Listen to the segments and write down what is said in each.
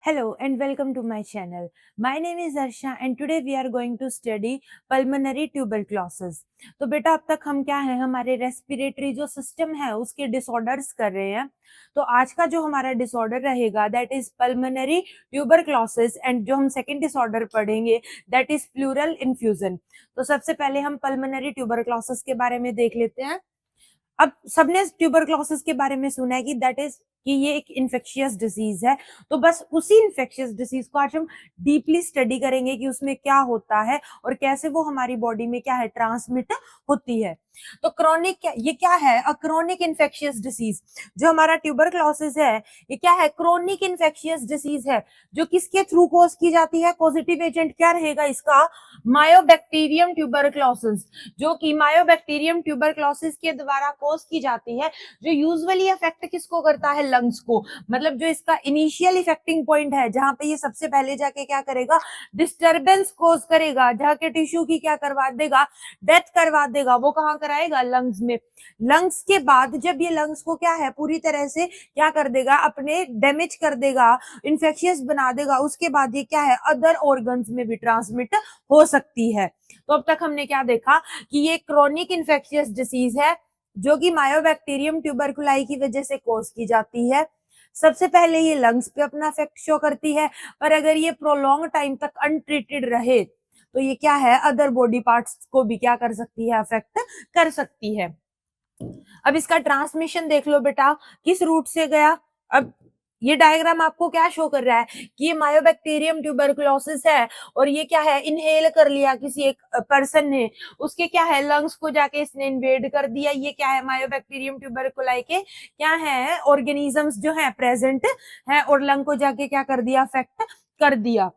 Hello and welcome to my channel. My name is Arsha and today we are going to study pulmonary tuberculosis. तो बेटा अब तक हम क्या है हमारे रेस्पिरेटरी जो सिस्टम है उसके डिसऑर्डर्स कर रहे हैं. तो आज का जो हमारा डिसऑर्डर रहेगा that is pulmonary tuberculosis and जो हम सेकंड डिसऑर्डर पढ़ेंगे दैट इज प्लूरल इन्फ्यूजन. तो सबसे पहले हम पल्मोनरी ट्यूबरक्लोसिस के बारे में देख लेते हैं. अब सबने ट्यूबरक्लोसिस के बारे में सुना है कि दैट इज कि ये एक इन्फेक्शियस डिजीज है. तो बस उसी इन्फेक्शियस डिजीज को आज हम डीपली स्टडी करेंगे कि उसमें क्या होता है और कैसे वो हमारी बॉडी में क्या है ट्रांसमिट होती है. तो क्रॉनिक ये क्या है अ क्रॉनिक इन्फेक्शियस डिजीज. जो हमारा ट्यूबरक्लोसिस है ये क्या है क्रॉनिक इन्फेक्शियस डिजीज है जो किसके थ्रू कॉज की जाती है. पॉजिटिव एजेंट क्या रहेगा इसका मायोबैक्टीरियम ट्यूबरक्लोसिस जो कि मायोबैक्टीरियम ट्यूबरक्लोसिस के द्वारा कॉज की जाती है. जो यूजुअली अफेक्ट किसको करता है लंग्स को. मतलब जो इसका इनिशियल इफेक्टिंग पॉइंट है जहां पे ये सबसे पहले जाके क्या करेगा डिस्टरबेंस कॉज करेगा जहां के टिश्यू की क्या करवा देगा डेथ करवा देगा. वो कहाँ कराएगा लंग्स में. लंग्स के बाद जब ये लंग्स को क्या है पूरी तरह से क्या कर देगा अपने डैमेज कर देगा इन्फेक्शियस बना देगा उसके बाद ये क्या है अदर ऑर्गन्स में भी ट्रांसमिट हो सकती है. तो अब तक हमने क्या देखा कि ये क्रोनिक इन्फेक्शियस डिसीज है जो कि मायोबैक्टीरियम ट्यूबरकुलाई की वजह से कॉज की जाती है. सबसे पहले ये लंग्स पे अपना इफेक्ट शो करती है पर अगर ये प्रोलॉन्ग टाइम तक अनट्रीटेड रहे तो ये क्या है अदर बॉडी पार्ट्स को भी क्या कर सकती है अफेक्ट कर सकती है. अब इसका ट्रांसमिशन देख लो बेटा किस रूट से गया. अब ये डायग्राम आपको क्या शो कर रहा है कि ये मायोबैक्टीरियम ट्यूबरकुलोसिस है और ये क्या है इनहेल कर लिया किसी एक पर्सन ने. उसके क्या है लंग्स को जाके इसने इन्वेड कर दिया. ये क्या है मायोबैक्टीरियम ट्यूबरकुलाई के क्या है ऑर्गेनिजम्स जो है प्रेजेंट है और लंग को जाके क्या कर दिया अफेक्ट कर दिया.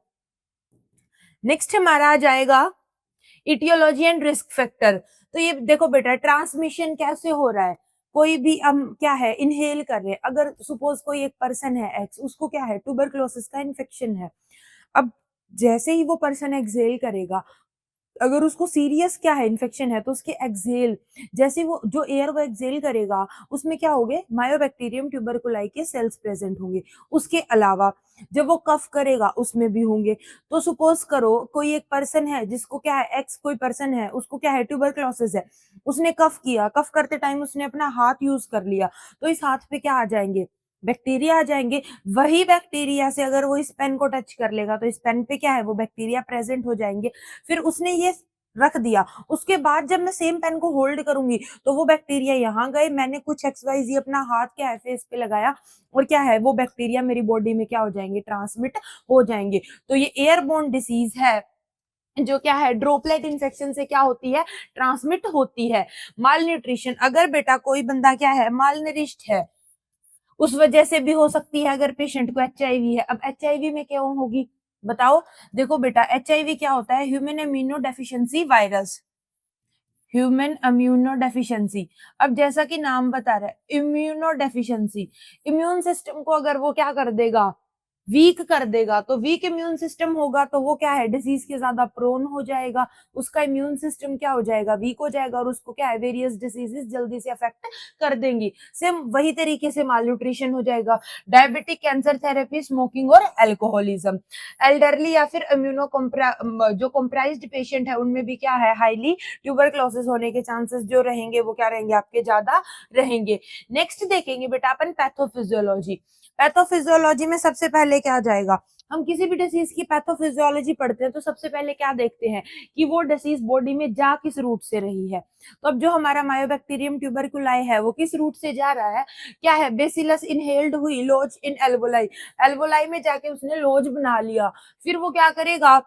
नेक्स्ट हमारा आ जाएगा इटियोलॉजी एंड रिस्क फैक्टर. तो ये देखो बेटा ट्रांसमिशन कैसे हो रहा है. कोई भी हम क्या है इनहेल कर रहे हैं. अगर सपोज कोई एक पर्सन है एक्स उसको क्या है ट्यूबरक्लोसिस का इन्फेक्शन है. अब जैसे ही वो पर्सन एक्सहेल करेगा अगर उसको सीरियस क्या है इन्फेक्शन है तो उसके एक्सहेल जैसे वो जो एयर वो एक्सहेल करेगा उसमें क्या होंगे मायोबैक्टीरियम ट्यूबरकुलाई के सेल्स प्रेजेंट होंगे. उसके अलावा जब वो कफ करेगा उसमें भी होंगे. तो सपोज करो कोई एक पर्सन है जिसको क्या है एक्स कोई पर्सन है उसको क्या है ट्यूबरक्लोसिस है. उसने कफ किया कफ करते टाइम उसने अपना हाथ यूज कर लिया तो इस हाथ पे क्या आ जाएंगे बैक्टीरिया आ जाएंगे. वही बैक्टीरिया से अगर वो इस पेन को टच कर लेगा तो इस पेन पे क्या है वो बैक्टीरिया प्रेजेंट हो जाएंगे. फिर उसने ये रख दिया उसके बाद जब मैं सेम पेन को होल्ड करूंगी तो वो बैक्टीरिया यहाँ गए मैंने कुछ XYZ अपना हाथ क्या है फेस पे लगाया और क्या है वो बैक्टीरिया मेरी बॉडी में क्या हो जाएंगे ट्रांसमिट हो जाएंगे. तो ये एयरबोर्न डिसीज है जो क्या है ड्रॉपलेट इन्फेक्शन से क्या होती है ट्रांसमिट होती है. माल न्यूट्रिशन अगर बेटा कोई बंदा क्या है मालनरिश्ड है उस वजह से भी हो सकती है अगर पेशेंट को HIV है. अब HIV में क्यों होगी बताओ. देखो बेटा HIV क्या होता है human immuno deficiency virus. Human immuno deficiency. अब जैसा कि नाम बता रहा है इम्यूनो डेफिशिएंसी इम्यून सिस्टम को अगर वो क्या कर देगा वीक कर देगा तो वीक इम्यून सिस्टम होगा तो वो क्या है डिसीज के ज्यादा प्रोन हो जाएगा. उसका इम्यून सिस्टम क्या हो जाएगा वीक हो जाएगा और उसको क्या है वेरियस डिसीजेस जल्दी से अफेक्ट कर देंगी. सेम वही तरीके से माल न्यूट्रिशन हो जाएगा. डायबिटिक कैंसर थेरेपी स्मोकिंग और एल्कोहलिज्म. एल्डरली या फिर इम्यूनो जो कॉम्प्राइज्ड पेशेंट है उनमें भी क्या है हाईली ट्यूबरक्लोसिस होने के चांसेस जो रहेंगे वो क्या रहेंगे आपके ज्यादा रहेंगे. नेक्स्ट देखेंगे बेटा अपन पैथोफिजियोलॉजी. पैथोफिजियोलॉजी में सबसे पहले क्या जाएगा हम किसी भी डिसीज की पैथोफिजियोलॉजी पढ़ते हैं तो सबसे पहले क्या देखते हैं कि वो डिसीज बॉडी में जा किस रूट से रही है. तो अब जो हमारा मायोबैक्टीरियम ट्यूबरकुलाई है वो किस रूट से जा रहा है क्या है बेसिलस इनहेल्ड हुई लॉज इन एल्वोलाई. एल्वोलाई में जाके उसने लॉज बना लिया. फिर वो क्या करेगा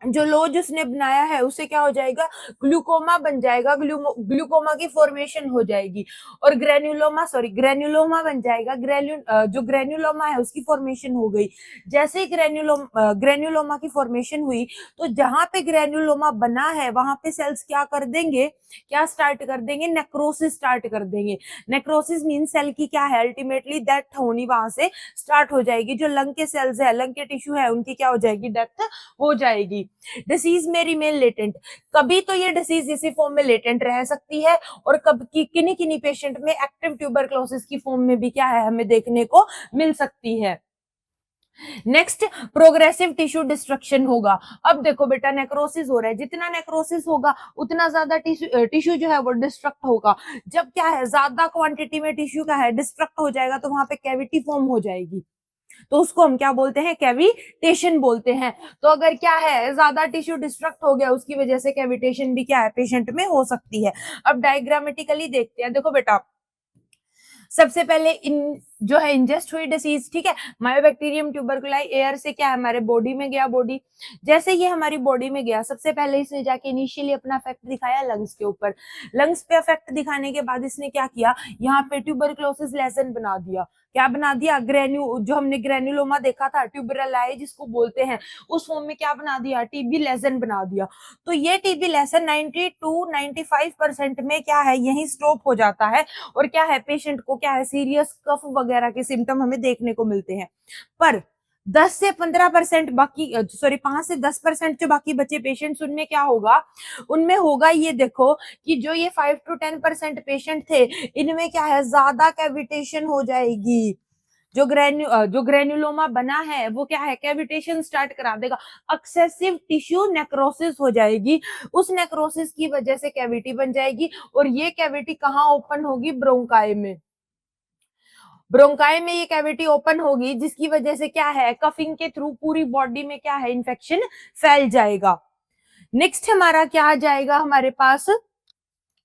जो लॉज उसने बनाया है उसे क्या हो जाएगा ग्लूकोमा बन जाएगा. ग्लूकोमा की फॉर्मेशन हो जाएगी और ग्रेन्युलोमा बन जाएगा. जो ग्रेन्युलोमा है उसकी फॉर्मेशन हो गई. जैसे ही ग्रेन्युलोमा की फॉर्मेशन हुई तो जहां पे ग्रेन्युलोमा बना है वहां पे सेल्स क्या कर देंगे क्या स्टार्ट कर देंगे नेक्रोसिस स्टार्ट कर देंगे. नेक्रोसिस मीन सेल की क्या है अल्टीमेटली डेथ होनी वहां से स्टार्ट हो जाएगी. जो लंग के सेल्स है लंग के टिश्यू है उनकी क्या हो जाएगी डेथ हो जाएगी. डिसीज में रिमेन लेटेंट. कभी तो ये डिसीज इसी फॉर्म में लेटेंट रह सकती है और कब की किन्हीं किन्हीं पेशेंट में एक्टिव ट्यूबरक्लोसिस की फॉर्म में भी क्या है हमें देखने को मिल सकती है. नेक्स्ट प्रोग्रेसिव टिश्यू डिस्ट्रक्शन होगा। अब देखो बेटा नेक्रोसिस हो रहा है, जितना नेक्रोसिस होगा उतना ज्यादा टिश्यू जो है वो डिस्ट्रक्ट होगा। जब क्या है ज्यादा क्वांटिटी में टिश्यू का है डिस्ट्रक्ट हो जाएगा तो वहां पे कैविटी फॉर्म हो जाएगी, तो उसको हम क्या बोलते हैं, कैविटेशन बोलते हैं। तो अगर क्या है ज्यादा टिश्यू डिस्ट्रक्ट हो गया उसकी वजह से कैविटेशन भी क्या है पेशेंट में हो सकती है। अब डायग्रामेटिकली देखते हैं, देखो बेटा सबसे पहले इन जो है इंजेस्ट हुई डिसीज, ठीक है, मायोबैक्टीरियम ट्यूबरकुलाई एयर से क्या है हमारे बॉडी में गया, बॉडी जैसे ये हमारी बॉडी में गया सबसे पहले इसने जाके इनिशियली अपना इफेक्ट दिखाया लंग्स के ऊपर। लंग्स पे इफेक्ट दिखाने के बाद इसने क्या किया, यहाँ पे ट्यूबरकुलोसिस लेसन बना दिया। क्या बना दिया, जो हमने ग्रेन्युलोमा देखा था ट्यूबरलाई जिसको बोलते हैं, उस फॉर्म में क्या बना दिया, टीबी लेसन बना दिया। तो ये टीबी लेसन 90 to 95% में क्या है यही स्टॉप हो जाता है और क्या है पेशेंट को क्या है सीरियस कफ वगैरह के सिम्टम हमें देखने को मिलते हैं। पर 10 से 15% बाकी 5 से 10% जो बाकी बचे पेशेंट्स उनमें क्या होगा, उनमें होगा ये देखो कि जो ये 5 to 10% पेशेंट थे इनमें क्या है ज्यादा कैविटेशन हो जाएगी। जो ग्रेन्युलोमा बना है वो क्या है कैविटेशन स्टार्ट करा देगा, एक्सेसिव टिश्यू नेक्रोसिस हो जाएगी। उस नेक्रोसिस की वजह से कैविटी बन जाएगी और ये कैविटी कहाँ ओपन होगी, ब्रोंकाई में। ब्रोंकाई में ये कैविटी ओपन होगी जिसकी वजह से क्या है कफिंग के थ्रू पूरी बॉडी में क्या है इन्फेक्शन फैल जाएगा। नेक्स्ट हमारा क्या आ जाएगा हमारे पास,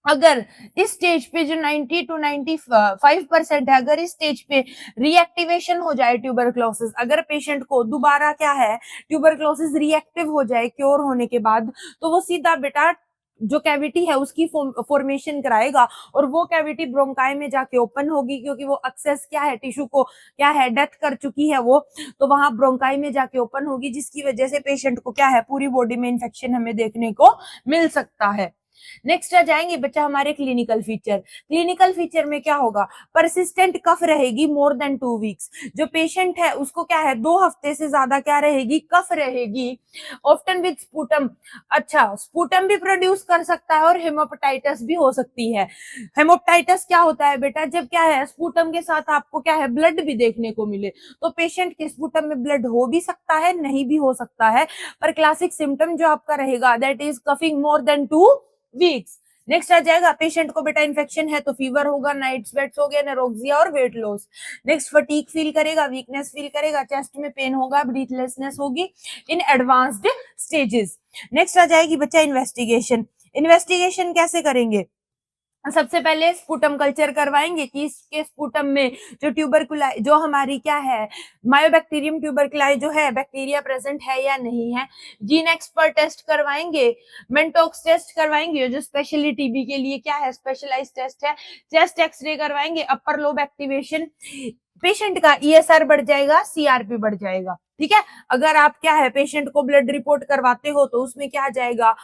अगर इस स्टेज पे जो 90 to 95% है, अगर इस स्टेज पे रिएक्टिवेशन हो जाए ट्यूबरक्लोसिस, अगर पेशेंट को दोबारा क्या है ट्यूबरक्लोसिस रिएक्टिव हो जाए क्योर होने के बाद, तो वो सीधा बेटा जो कैविटी है उसकी फॉर्मेशन कराएगा और वो कैविटी ब्रोंकाई में जाके ओपन होगी क्योंकि वो एक्सेस क्या है टिश्यू को क्या है डेथ कर चुकी है वो, तो वहां ब्रोंकाई में जाके ओपन होगी जिसकी वजह से पेशेंट को क्या है पूरी बॉडी में इन्फेक्शन हमें देखने को मिल सकता है। नेक्स्ट आ जाएंगे बच्चा हमारे क्लिनिकल फीचर। क्लिनिकल फीचर में क्या होगा, परसिस्टेंट कफ रहेगी मोर देन 2 वीक्स। जो पेशेंट है उसको क्या है 2 हफ्ते से ज्यादा क्या रहेगी, कफ रहेगी। ऑफ्टन विद स्पूटम, अच्छा स्पूटम भी प्रोड्यूस कर सकता है और हेमोपेटाइटिस भी हो सकती है। हेमोपेटाइटिस क्या होता है बेटा, जब क्या है स्पूटम के साथ आपको क्या है ब्लड भी देखने को मिले, तो पेशेंट के स्पूटम में ब्लड हो भी सकता है नहीं भी हो सकता है, पर क्लासिक सिम्टम जो आपका रहेगा that is coughing more than 2 weeks. Next आ जाएगा पेशेंट को बेटा इन्फेक्शन है तो फीवर होगा, नाइट स्वेट्स हो गया, नेरोक्सिया और weight loss. Next fatigue feel करेगा, वीकनेस फील करेगा, चेस्ट में पेन होगा, ब्रीथलेसनेस होगी इन एडवांस्ड स्टेजेस। नेक्स्ट आ जाएगी बच्चा इन्वेस्टिगेशन। इन्वेस्टिगेशन कैसे करेंगे, सबसे पहले स्पूटम कल्चर करवाएंगे कि इसके स्पूटम में जो ट्यूबरकुलाई जो हमारी क्या है मायोबैक्टीरियम ट्यूबरकुलाई जो है बैक्टीरिया प्रेजेंट है या नहीं है। जीन एक्सपर्ट टेस्ट करवाएंगे, मेंटोक्स टेस्ट करवाएंगे जो स्पेशली टीबी के लिए क्या है स्पेशलाइज्ड टेस्ट है। चेस्ट एक्सरे करवाएंगे, अपर लोब एक्टिवेशन, पेशेंट का ईएसआर बढ़ जाएगा, सीआरपी बढ़ जाएगा। ठीक है, अगर आप क्या है पेशेंट को ब्लड रिपोर्ट करवाते हो तो उसमें क्या आ जाएगा,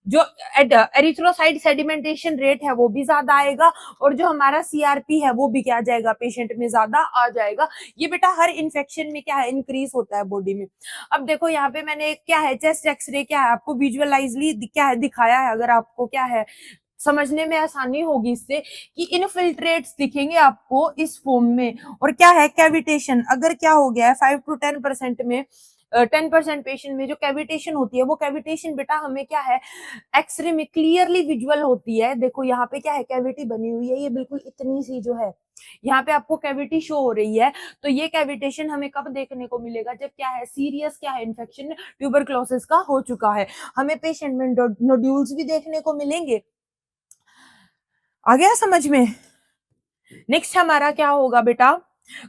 जो एरिथ्रोसाइट सेडिमेंटेशन रेट है वो भी ज्यादा आएगा और जो हमारा सीआरपी है वो भी क्या आ जाएगा पेशेंट में ज्यादा आ जाएगा। ये बेटा हर इन्फेक्शन में क्या है इंक्रीज होता है बॉडी में। अब देखो यहाँ पे मैंने क्या है चेस्ट एक्सरे क्या है आपको विजुअलाइजली क्या है दिखाया है, अगर आपको क्या है समझने में आसानी होगी इससे कि इनफिल्ट्रेट्स दिखेंगे आपको इस फॉर्म में और क्या है कैविटेशन, अगर क्या हो गया है 5 to 10% में 10% पेशेंट में जो कैविटेशन होती है वो कैविटेशन बेटा हमें क्या है एक्सरे में क्लियरली विजुअल होती है। देखो यहाँ पे क्या है कैविटी बनी हुई है, ये बिल्कुल इतनी सी जो है यहाँ पे आपको कैविटी शो हो रही है, तो ये कैविटेशन हमें कब देखने को मिलेगा, जब क्या है सीरियस क्या है इन्फेक्शन ट्यूबरक्लोसिस का हो चुका है। हमें पेशेंट में नोड्यूल्स भी देखने को मिलेंगे। आ गया समझ में। नेक्स्ट हमारा क्या होगा बेटा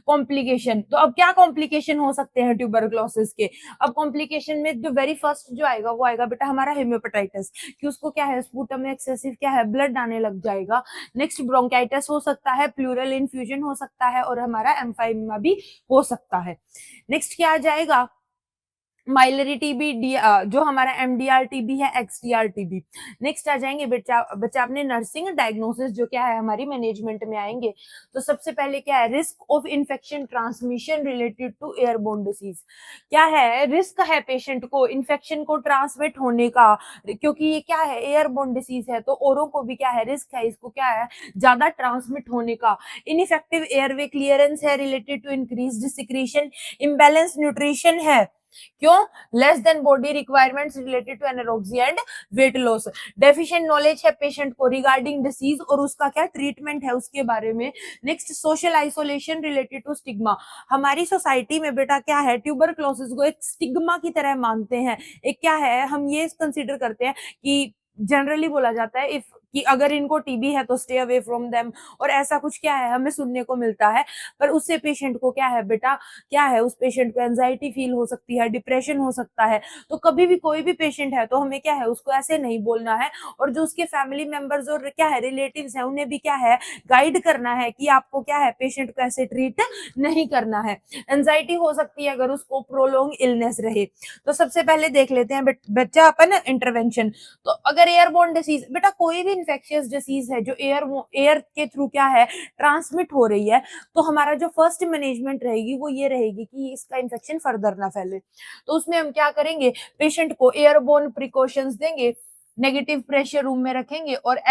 कॉम्प्लिकेशन। तो अब क्या कॉम्प्लिकेशन हो सकते हैं ट्यूबरक्लोसिस के, अब कॉम्प्लिकेशन में जो वेरी फर्स्ट जो आएगा वो आएगा बेटा हमारा हेमियोपेटाइटिस, कि उसको क्या है स्पूटम में एक्सेसिव क्या है ब्लड आने लग जाएगा। नेक्स्ट ब्रोंकाइटिस हो सकता है, प्लूरल इन्फ्यूजन हो सकता है और हमारा एम्फाइमा भी हो सकता है। नेक्स्ट क्या आ जाएगा माइलरी टीबी, जो हमारा एमडीआर टीबी है, एक्सडीआर टीबी। नेक्स्ट आ जाएंगे बच्चा अपने नर्सिंग डायग्नोसिस जो क्या है हमारी मैनेजमेंट में आएंगे। तो सबसे पहले क्या है, risk of infection transmission related to airborne disease. क्या है, रिस्क है पेशेंट को इन्फेक्शन को ट्रांसमिट होने का, क्योंकि ये क्या है एयरबोर्न डिसीज है, तो औरों को भी क्या है रिस्क है इसको क्या है ज्यादा ट्रांसमिट होने का। इनइफेक्टिव एयरवे क्लियरेंस है related to increased secretion, imbalance nutrition है, क्यों, less than body requirements related to anorexia and weight loss, deficient knowledge है पेशेंट को रिगार्डिंग डिसीज और उसका क्या ट्रीटमेंट है उसके बारे में। Next, social isolation related to stigma. हमारी सोसाइटी में बेटा क्या है ट्यूबरक्लोसिस को एक स्टिग्मा की तरह मानते हैं। एक क्या है, हम ये कंसीडर करते हैं कि जनरली बोला जाता है इफ कि अगर इनको टीबी है तो स्टे अवे फ्रॉम देम, और ऐसा कुछ क्या है हमें सुनने को मिलता है। पर उससे पेशेंट को क्या है बेटा, क्या है उस पेशेंट को एंजाइटी फील हो सकती है, डिप्रेशन हो सकता है। तो कभी भी कोई भी पेशेंट है तो हमें क्या है उसको ऐसे नहीं बोलना है, और जो उसके फैमिली मेंबर्स और क्या है रिलेटिव्स है उन्हें भी क्या है गाइड करना है कि आपको क्या है पेशेंट को ऐसे ट्रीट नहीं करना है। एंजाइटी हो सकती है अगर उसको प्रोलॉन्ग इलनेस रहे। तो सबसे पहले देख लेते हैं बच्चा अपन इंटरवेंशन। तो अगर एयरबोर्न डिसीज, बेटा कोई भी इन्फेक्शियस डिसीज है जो एयर के थ्रू क्या है ट्रांसमिट हो रही है, तो हमारा जो फर्स्ट मैनेजमेंट रहेगी वो ये रहेगी कि इसका इन्फेक्शन फर्दर ना फैले। तो उसमें हम क्या करेंगे, पेशेंट को एयरबोर्न प्रिकॉशंस देंगे, नेगेटिव प्रेशर रूम में रखेंगे और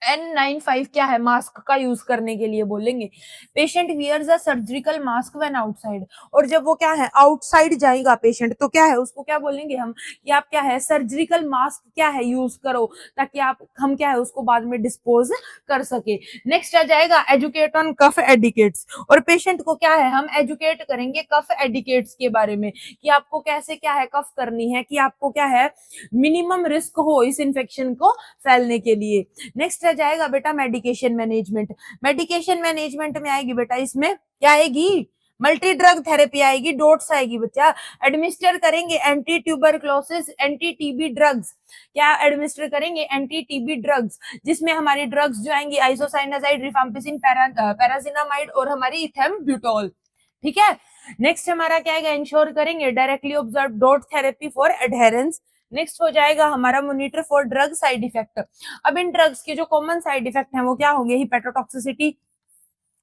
N95 क्या है मास्क का यूज करने के लिए बोलेंगे। Patient wears a surgical mask when outside, और जब वो क्या है आउटसाइड जाएगा पेशेंट तो क्या है उसको क्या बोलेंगे हम कि आप क्या है सर्जिकल मास्क क्या है यूज करो, ताकि हम क्या है उसको बाद में डिस्पोज कर सके। नेक्स्ट आ जाएगा एजुकेट ऑन कफ एडिकेट्स, और पेशेंट को क्या है हम एजुकेट करेंगे कफ एडिकेट्स के बारे में कि आपको कैसे क्या है कफ करनी है, कि आपको क्या है मिनिमम रिस्क हो इस इन्फेक्शन को फैलने के लिए। नेक्स्ट आ जाएगा बेटा मेडिकेशन मैनेजमेंट। मेडिकेशन मैनेजमेंट में आएगी बेटा इसमें क्या आएगी, मल्टी ड्रग थेरेपी आएगी, डोट्स आएगी बच्चा। एडमिनिस्टर करेंगे anti tuberculosis anti TB drugs, क्या एडमिनिस्टर करेंगे एंटी टीबी ड्रग्स, जिसमें हमारी ड्रग्स जो आएंगी आइसोसाइनाजाइड, रिफाम्पिसिन, पैराजिनामाइड और हमारी इथेम्ब्यूटोल। ठीक है। नेक्स्ट हमारा क्या आएगा, इंश्योर करेंगे directly observe dot therapy for adherence. Next हो जाएगा हमारा monitor for drug side effect. अब इन ड्रग्स के जो कॉमन साइड इफेक्ट हैं वो क्या होंगे, हिपेटोटॉक्सिसिटी,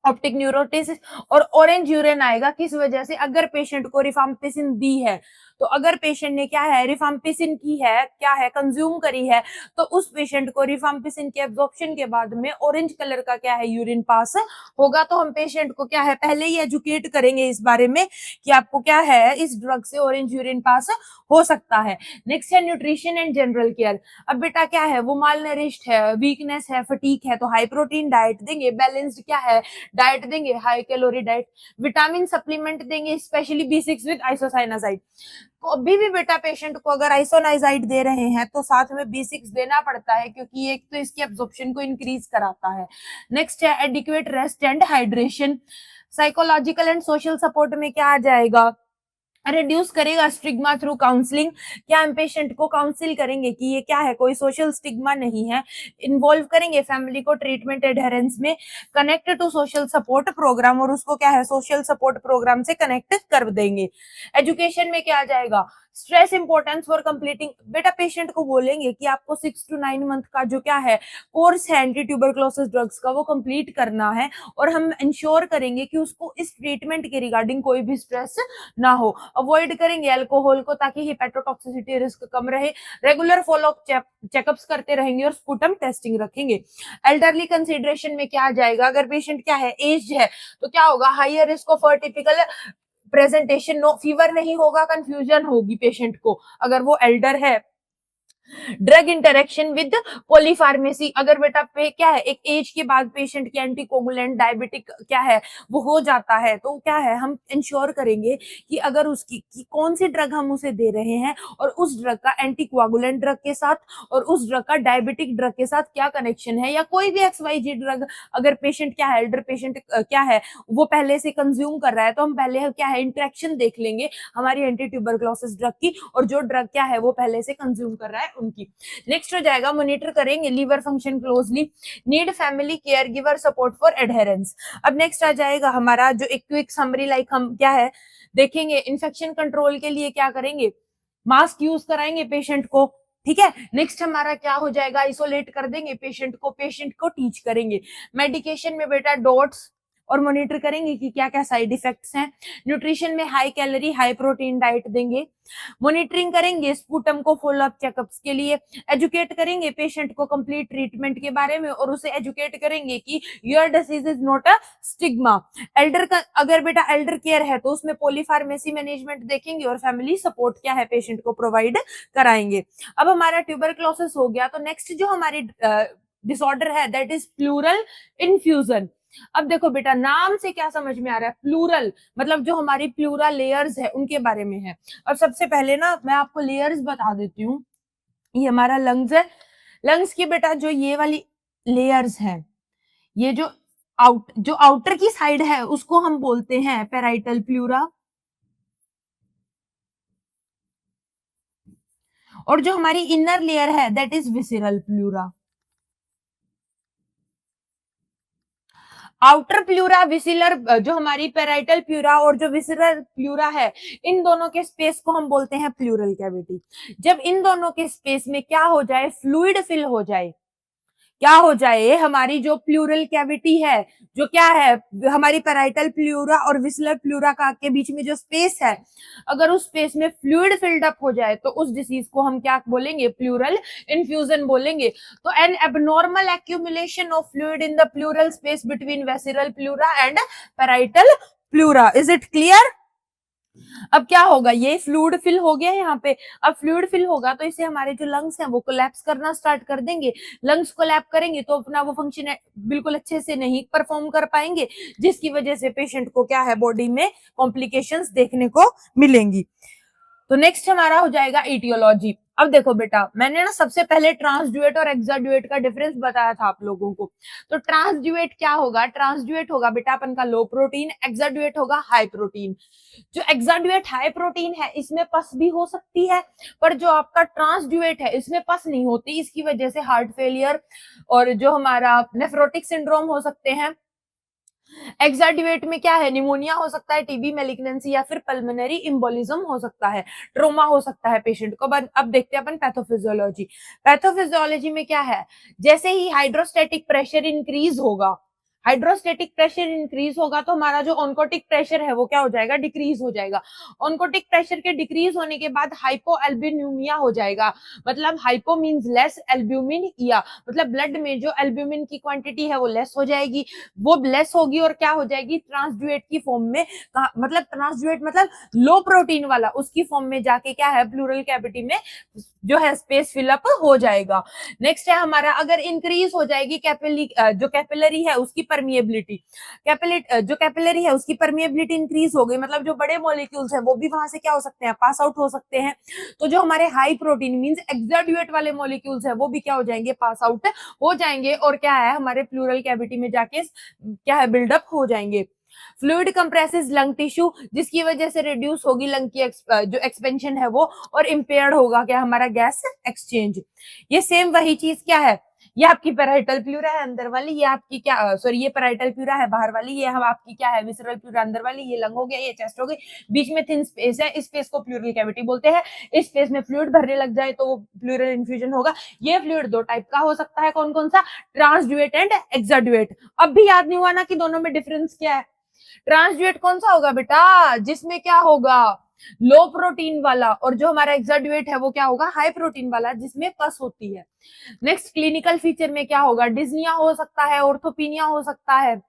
ऑप्टिक न्यूरोटिस और ऑरेंज यूरिन आएगा। किस वजह से, अगर पेशेंट को रिफाम्पिसिन दी है, तो अगर पेशेंट ने क्या है रिफाम्पिसिन की है क्या है कंज्यूम करी है, तो उस पेशेंट को रिफाम्पिसिन के एब्जॉर्प्शन के बाद में ऑरेंज कलर का क्या है यूरिन पास होगा। तो हम पेशेंट को क्या है पहले ही एजुकेट करेंगे इस बारे में कि आपको क्या है इस ड्रग से ऑरेंज यूरिन पास हो सकता है। नेक्स्ट है न्यूट्रिशन एंड जनरल केयर। अब बेटा क्या है वो माल नरिश्ड है, वीकनेस है, फटीक है, तो हाई प्रोटीन डाइट देंगे, बैलेंस्ड क्या है डाइट देंगे, high calorie diet, vitamin supplement देंगे स्पेशली B6 विद आइसोसाइनाजाइड। तो अभी भी बेटा पेशेंट को अगर आइसोनाइजाइड दे रहे हैं तो साथ में B6 देना पड़ता है, क्योंकि एक तो इसकी एब्जॉर्प्शन को इंक्रीज कराता है। नेक्स्ट है adequate rest and hydration. Psychological and social support में क्या आ जाएगा, रिड्यूस करेगा स्टिग्मा थ्रू काउंसलिंग। क्या हम पेशेंट को काउंसिल करेंगे कि ये क्या है कोई सोशल स्टिग्मा नहीं है, इन्वॉल्व करेंगे फैमिली को ट्रीटमेंट एडहेरेंस में, connect to social support program, और उसको क्या है सोशल सपोर्ट प्रोग्राम से कनेक्ट कर देंगे। एजुकेशन में क्या आ जाएगा, स्ट्रेस इंपॉर्टेंस फॉर कंप्लीटिंग। बेटा पेशेंट को बोलेंगे कि आपको 6 to 9 मंथ का जो क्या है कोर्स है एंटी ट्यूबरक्लोसिस ड्रग्स का वो कंप्लीट करना है, और हम इंश्योर करेंगे कि उसको इस ट्रीटमेंट के रिगार्डिंग कोई भी स्ट्रेस ना हो। अवॉइड करेंगे अल्कोहल को ताकि हिपेटोटॉक्सिसिटी रिस्क कम रहे। रेगुलर फॉलोअप चेकअप्स करते रहेंगे और स्पुटम टेस्टिंग रखेंगे। एल्डरली कंसीडरेशन में क्या आ जाएगा, अगर पेशेंट क्या है एज है तो क्या होगा, higher risk of typical presentation, no fever नहीं होगा, कंफ्यूजन होगी पेशेंट को अगर वो एल्डर है। ड्रग इंटरेक्शन विद पॉलीफार्मेसी, अगर बेटा पे क्या है एक एज के बाद पेशेंट की एंटीकोगुलेंट डायबिटिक क्या है वो हो जाता है, तो क्या है हम इंश्योर करेंगे कि अगर उसकी कि कौन सी ड्रग हम उसे दे रहे हैं और उस ड्रग का एंटीकोगुलेंट ड्रग के साथ और उस ड्रग का डायबिटिक ड्रग के साथ क्या कनेक्शन है, या कोई भी XYZ ड्रग अगर पेशेंट क्या है एल्डर पेशेंट क्या है वो पहले से कंज्यूम कर रहा है, तो हम पहले क्या है इंटरेक्शन देख लेंगे हमारी एंटी ट्यूबरक्लोसिस ड्रग की और जो ड्रग क्या है वो पहले से कंज्यूम कर रहा है उनकी। नेक्स्ट हो जाएगा मॉनिटर करेंगे liver function closely, need family care giver support for adherence. अब नेक्स्ट आ जाएगा हमारा जो एक क्विक समरी, लाइक हम क्या है देखेंगे, इन्फेक्शन कंट्रोल के लिए क्या करेंगे, मास्क यूज कराएंगे पेशेंट को, ठीक है। नेक्स्ट हमारा क्या हो जाएगा, आइसोलेट कर देंगे पेशेंट को टीच करेंगे। मेडिकेशन में बेटा डॉट्स और मॉनिटर करेंगे कि क्या क्या साइड इफेक्ट्स हैं। न्यूट्रिशन में high calorie high protein diet देंगे। मॉनिटरिंग करेंगे स्पूटम को फॉलोअप चेकअप्स के लिए। एजुकेट करेंगे पेशेंट को कंप्लीट ट्रीटमेंट के बारे में और उसे एजुकेट करेंगे कि your disease is not a stigma. Elder का अगर बेटा एल्डर केयर है तो उसमें पॉलीफार्मेसी मैनेजमेंट देखेंगे और फैमिली सपोर्ट क्या है पेशेंट को प्रोवाइड कराएंगे। अब हमारा ट्यूबरक्लोसिस हो गया, तो नेक्स्ट जो हमारी डिसऑर्डर है दैट इज प्लूरल इन्फ्यूजन। अब देखो बेटा नाम से क्या समझ में आ रहा है, प्लूरल मतलब जो हमारी प्लूरा लेयर्स है उनके बारे में है। अब सबसे पहले ना मैं आपको लेयर्स बता देती हूँ। ये हमारा लंग्स है, लंग्स की बेटा जो ये वाली लेयर्स है, ये जो आउटर की साइड है उसको हम बोलते हैं पेराइटल प्लूरा, और जो हमारी इनर लेयर है that is visceral pleura. Outer pleura visceral जो हमारी पेराइटल प्लूरा और जो विसिलर प्लूरा है, इन दोनों के स्पेस को हम बोलते हैं प्लूरल कैविटी। जब इन दोनों के स्पेस में क्या हो जाए, फ्लूइड फिल हो जाए, क्या हो जाए, हमारी जो प्लूरल कैविटी है, जो क्या है हमारी पेराइटल प्लूरा और विसिलर प्लूरा का के बीच में जो स्पेस है, अगर उस स्पेस में फ्लूइड फिल्ड अप हो जाए तो उस डिसीज को हम क्या बोलेंगे, प्लूरल इन्फ्यूजन बोलेंगे। तो an abnormal accumulation of fluid in the pleural space between visceral pleura and parietal pleura. Is it clear? अब क्या होगा, ये फ्लूइड फिल हो गया यहाँ पे। अब फ्लूइड फिल होगा तो इसे हमारे जो लंग्स हैं वो कोलैप्स करना स्टार्ट कर देंगे। लंग्स कोलैप्स करेंगे तो अपना वो फंक्शन बिल्कुल अच्छे से नहीं परफॉर्म कर पाएंगे, जिसकी वजह से पेशेंट को क्या है, बॉडी में कॉम्प्लिकेशंस देखने को मिलेंगी। तो नेक्स्ट हमारा हो जाएगा इटियोलॉजी। अब देखो बेटा मैंने ना सबसे पहले ट्रांसड्यूएट और एक्साड्यूएट का डिफरेंस बताया था आप लोगों को। तो ट्रांसड्यूएट क्या होगा, ट्रांसड्यूएट होगा बेटा अपन का लो प्रोटीन, एक्साड्यूएट होगा हाई प्रोटीन। जो एक्साड्यूएट हाई प्रोटीन है इसमें पस भी हो सकती है, पर जो आपका ट्रांसड्यूएट है इसमें पस नहीं होती, इसकी वजह से हार्ट फेलियर और जो हमारा नेफ्रोटिक सिंड्रोम हो सकते हैं। एक्साड्यूएट में क्या है, निमोनिया हो सकता है, टीबी मैलिग्नेंसी या फिर पल्मोनरी एम्बोलिज्म हो सकता है, ट्रोमा हो सकता है पेशेंट को। अब देखते हैं अपन पैथोफिजियोलॉजी। पैथोफिजियोलॉजी में क्या है, जैसे ही हाइड्रोस्टैटिक प्रेशर इंक्रीज होगा, हाइड्रोस्टैटिक प्रेशर इंक्रीज होगा तो हमारा जो ऑन्कोटिक प्रेशर है वो क्या हो जाएगा, डिक्रीज हो जाएगा। ऑन्कोटिक प्रेशर के डिक्रीज होने के बाद हाइपोएल्ब्यूमिनिया हो जाएगा। मतलब हाइपो मींस लेस, एल्ब्यूमिन या मतलब ब्लड में जो एल्ब्यूमिन की क्वांटिटी है वो लेस हो जाएगी, वो लेस होगी और क्या हो जाएगी, ट्रांसड्यूएट की फॉर्म में, मतलब ट्रांसड्यूएट मतलब लो प्रोटीन वाला, उसकी फॉर्म में जाके क्या है, प्लूरल कैविटी में जो है स्पेस फिलअप हो जाएगा। नेक्स्ट है हमारा, अगर इंक्रीज हो जाएगी जो कैपिलरी है उसकी परमिएबिलिटी, जो कैपिलरी है उसकी परमिएबिलिटी इंक्रीज हो गई, मतलब जो बड़े मॉलिक्यूल्स हैं वो भी वहां से क्या हो सकते हैं, पास आउट हो सकते हैं। तो जो हमारे हाई प्रोटीन मींस एक्साड्यूएट वाले मॉलिक्यूल्स है वो भी क्या हो जाएंगे, पास आउट हो जाएंगे और क्या है हमारे प्लूरल कैविटी में जाके क्या है, बिल्डअप हो जाएंगे। फ्लूइड कंप्रेसेस लंग टिश्यू, जिसकी वजह से रिड्यूस होगी लंग की जो एक्सपेंशन है वो, और इम्पेयर्ड होगा क्या, हमारा गैस एक्सचेंज। ये सेम वही चीज क्या है, ये आपकी पेराइटल प्लूरा है अंदर वाली, ये आपकी क्या सॉरी ये पेराइटल प्लूरा है बाहर वाली, ये हम आपकी क्या है, विसरल प्लूरा अंदर वाली, ये लंग हो गया, ये चेस्ट हो गई, बीच में थिन स्पेस है, इस स्पेस को प्लूरल कैविटी बोलते हैं। इस स्पेस में फ्लूइड भरने लग जाए तो प्लूरल इन्फ्यूजन होगा। ये फ्लूइड दो टाइप का हो सकता है, कौन कौन सा, ट्रांसड्यूएट एंड एक्साड्यूएट। अब भी याद नहीं हुआ ना कि दोनों में डिफरेंस क्या है। ट्रांसड्यूएट कौन सा होगा बेटा, जिसमें क्या होगा, लो प्रोटीन वाला, और जो हमारा एक्साड्यूएट है वो क्या होगा, हाई प्रोटीन वाला जिसमें पस होती है। नेक्स्ट क्लिनिकल फीचर में क्या होगा, डिज्निया हो सकता है, ऑर्थोपिनिया हो सकता है,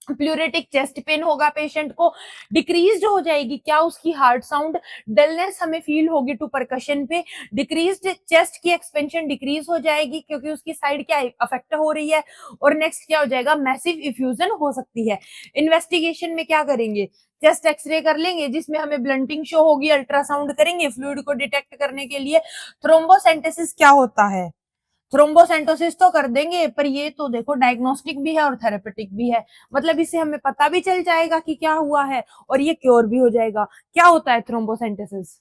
प्लूरेटिक चेस्ट पेन होगा पेशेंट को, डिक्रीज हो जाएगी क्या उसकी हार्ट साउंड, डलनेस हमें फील होगी टू परकशन पे, डिक्रीज चेस्ट की एक्सपेंशन डिक्रीज हो जाएगी क्योंकि उसकी साइड क्या अफेक्ट हो रही है। और नेक्स्ट क्या हो जाएगा, मैसिव इफ्यूजन हो सकती है। इन्वेस्टिगेशन में क्या करेंगे, चेस्ट एक्सरे कर लेंगे जिसमें हमें ब्लंटिंग शो होगी, अल्ट्रासाउंड करेंगे फ्लूइड को डिटेक्ट करने के लिए। थ्रोम्बोसेंटेसिस क्या होता है, थ्रोम्बोसेंटोसिस तो कर देंगे, पर ये तो देखो डायग्नोस्टिक भी है और थेरेपेटिक भी है, मतलब इससे हमें पता भी चल जाएगा कि क्या हुआ है और ये क्योर भी हो जाएगा। क्या होता है थ्रोम्बोसेंटेसिस,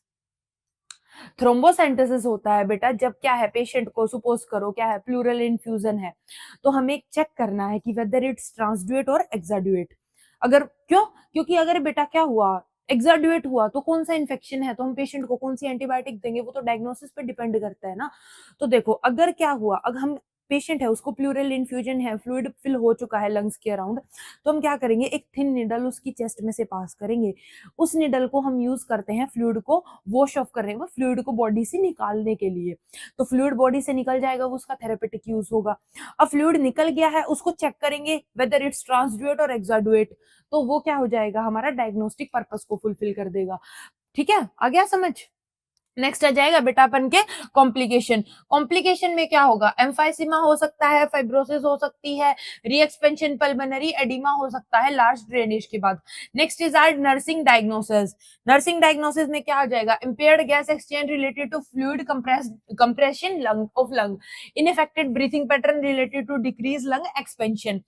थ्रोम्बोसेंटेसिस होता है बेटा जब क्या है, पेशेंट को सपोज करो क्या है, प्लूरल इन्फ्यूजन है, तो हमें चेक करना है कि वेदर इट्स ट्रांसड्यूएट और एक्साड्यूएट। अगर क्यों, क्योंकि अगर बेटा क्या हुआ, एक्साड्यूएट हुआ तो कौन सा इन्फेक्शन है, तो हम पेशेंट को कौन सी एंटीबायोटिक देंगे, वो तो डायग्नोसिस पे डिपेंड करता है ना। तो देखो अगर क्या हुआ, अगर हम पेशेंट है उसको प्लूरल इन्फ्यूजन है, फ्लूइड फिल हो चुका है लंग्स के अराउंड, तो हम क्या करेंगे, एक थिन निडल उसकी चेस्ट में से पास करेंगे। उस निडल को हम यूज करते हैं फ्लूइड को वॉश ऑफ करने में, फ्लूइड को बॉडी से निकालने के लिए। तो फ्लूइड बॉडी से निकल जाएगा, वो उसका थेरेपेटिक यूज होगा। अब फ्लूइड निकल गया है, उसको चेक करेंगे वेदर इट्स ट्रांसड्यूएट और एक्साडुएट, तो वो क्या हो जाएगा, हमारा डायग्नोस्टिक पर्पस को फुलफिल कर देगा। ठीक है, आ गया समझ। नेक्स्ट आ जाएगा बेटा अपन के कॉम्प्लिकेशन। कॉम्प्लिकेशन में क्या होगा, एम्फाइसीमा हो सकता है, फाइब्रोसिस हो सकती है, रीएक्सपेंशन पल्मोनरी एडिमा हो सकता है लार्ज ड्रेनेज के बाद। Next is our nursing diagnosis. Nursing diagnosis में क्या आ जाएगा, impaired gas exchange related to fluid compression lung of lung, infected breathing pattern related to decrease lung expansion.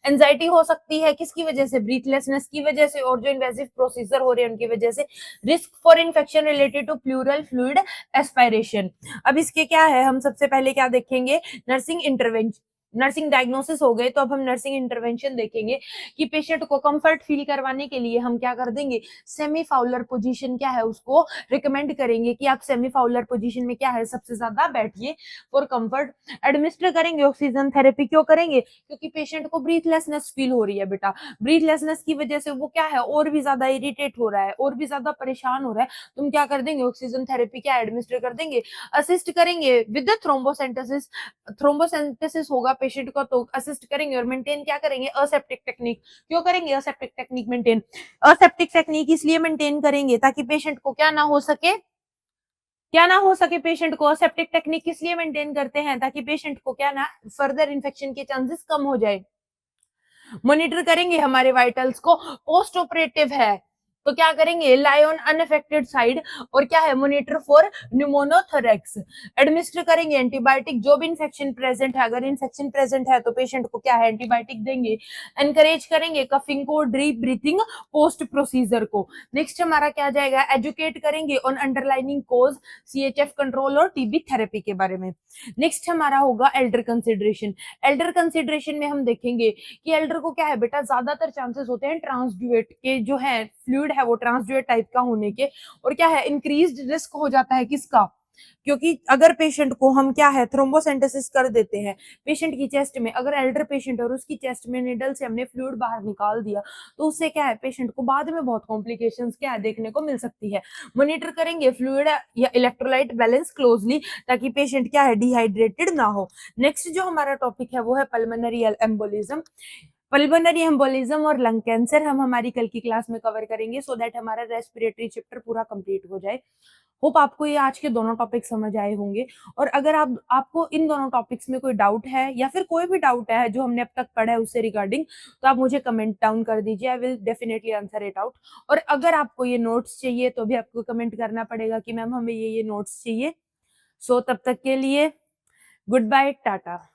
Anxiety हो सकती है किसकी वजह से, ब्रीथलेसनेस की वजह से, और जो इन्वेसिव प्रोसीजर हो रहे हैं उनकी वजह से। Risk for infection related to pleural fluid aspiration. अब इसके क्या है, हम सबसे पहले क्या देखेंगे, नर्सिंग इंटरवेंशन। नर्सिंग डायग्नोसिस हो गए, तो अब हम नर्सिंग इंटरवेंशन देखेंगे कि पेशेंट को कंफर्ट फील करवाने के लिए हम क्या कर देंगे, सेमी फाउलर पोजीशन क्या है उसको रिकमेंड करेंगे कि आप सेमी फाउलर पोजीशन में क्या है सबसे ज्यादा बैठिए फॉर कंफर्ट। एडमिनिस्टर करेंगे ऑक्सीजन थेरेपी, क्यों करेंगे, क्योंकि पेशेंट को ब्रीथलेसनेस फील हो रही है बेटा, ब्रीथलेसनेस की वजह से वो क्या है और भी ज्यादा इरिटेट हो रहा है, और भी ज्यादा परेशान हो रहा है, तुम क्या कर देंगे, ऑक्सीजन थेरेपी क्या एडमिनिस्टर कर देंगे। असिस्ट करेंगे विद थ्रोम्बोसेंटेसिस, थ्रोम्बोसेंटेसिस होगा पेशेंट का तो असिस्ट करेंगे, और मेंटेन क्या करेंगे, असेप्टिक टेक्निक। क्यों करेंगे aseptic technique maintain, aseptic technique इसलिए मेंटेन करेंगे ताकि पेशेंट को क्या ना हो सके, क्या ना हो सके पेशेंट को। असेप्टिक टेक्निक इसलिए मेंटेन करते हैं ताकि पेशेंट को क्या ना फर्दर इन्फेक्शन के चांसेस कम हो जाए। मॉनिटर करेंगे हमारे वाइटल्स को, पोस्ट ऑपरेटिव है तो क्या करेंगे, लाई ऑन अनअफेक्टेड साइड, और क्या है, मॉनिटर फॉर न्यूमोनोथोरेक्स। एडमिनिस्टर करेंगे एंटीबायोटिक, जो भी इन्फेक्शन प्रेजेंट है, अगर इन्फेक्शन प्रेजेंट है तो पेशेंट को क्या है एंटीबायोटिक देंगे। एनकरेज करेंगे कफिंग को, डीप ब्रीथिंग पोस्ट प्रोसीजर को। नेक्स्ट हमारा क्या जाएगा, एजुकेट करेंगे on underlining cause, CHF control और टीबी थेरेपी के बारे में। नेक्स्ट हमारा होगा एल्डर कंसिडरेशन। एल्डर कंसिडरेशन में हम देखेंगे कि एल्डर को क्या है बेटा, ज्यादातर चांसेस होते हैं ट्रांसड्यूएट के, जो है फ्लूइड है वो ट्रांसड्यूएट टाइप का होने के, और क्या है इंक्रीज्ड रिस्क हो जाता है किसका, क्योंकि अगर पेशेंट को हम क्या है थ्रोम्बोसेंटेसिस कर देते हैं पेशेंट की चेस्ट में, अगर एल्डर पेशेंट और उसकी चेस्ट में निडल से हमने फ्लूइड बाहर निकाल दिया, तो उससे क्या है पेशेंट को बाद में बहुत कॉम्प्लिकेशंस क्या है देखने को मिल सकती है। मॉनिटर करेंगे फ्लूइड या इलेक्ट्रोलाइट बैलेंस क्लोजली, ताकि पेशेंट क्या है डिहाइड्रेटेड ना हो। नेक्स्ट जो हमारा टॉपिक है वो है पल्मोनरी एम्बोलिज्म। पल्मोनरी एम्बोलिज्म और लंग कैंसर हम हमारी कल की क्लास में कवर करेंगे, सो दैट हमारा रेस्पिरेटरी चैप्टर पूरा कंप्लीट हो जाए। होप आपको ये आज के दोनों टॉपिक समझ आए होंगे। और अगर आपको इन दोनों टॉपिक्स में कोई डाउट है या फिर कोई भी डाउट है जो हमने अब तक पढ़ा है उससे रिगार्डिंग, तो आप मुझे कमेंट डाउन कर दीजिए, I will definitely answer it out. और अगर आपको ये नोट्स चाहिए तो भी आपको कमेंट करना पड़ेगा कि मैम हमें ये नोट्स चाहिए। सो तब तक के लिए गुड बाय, टाटा।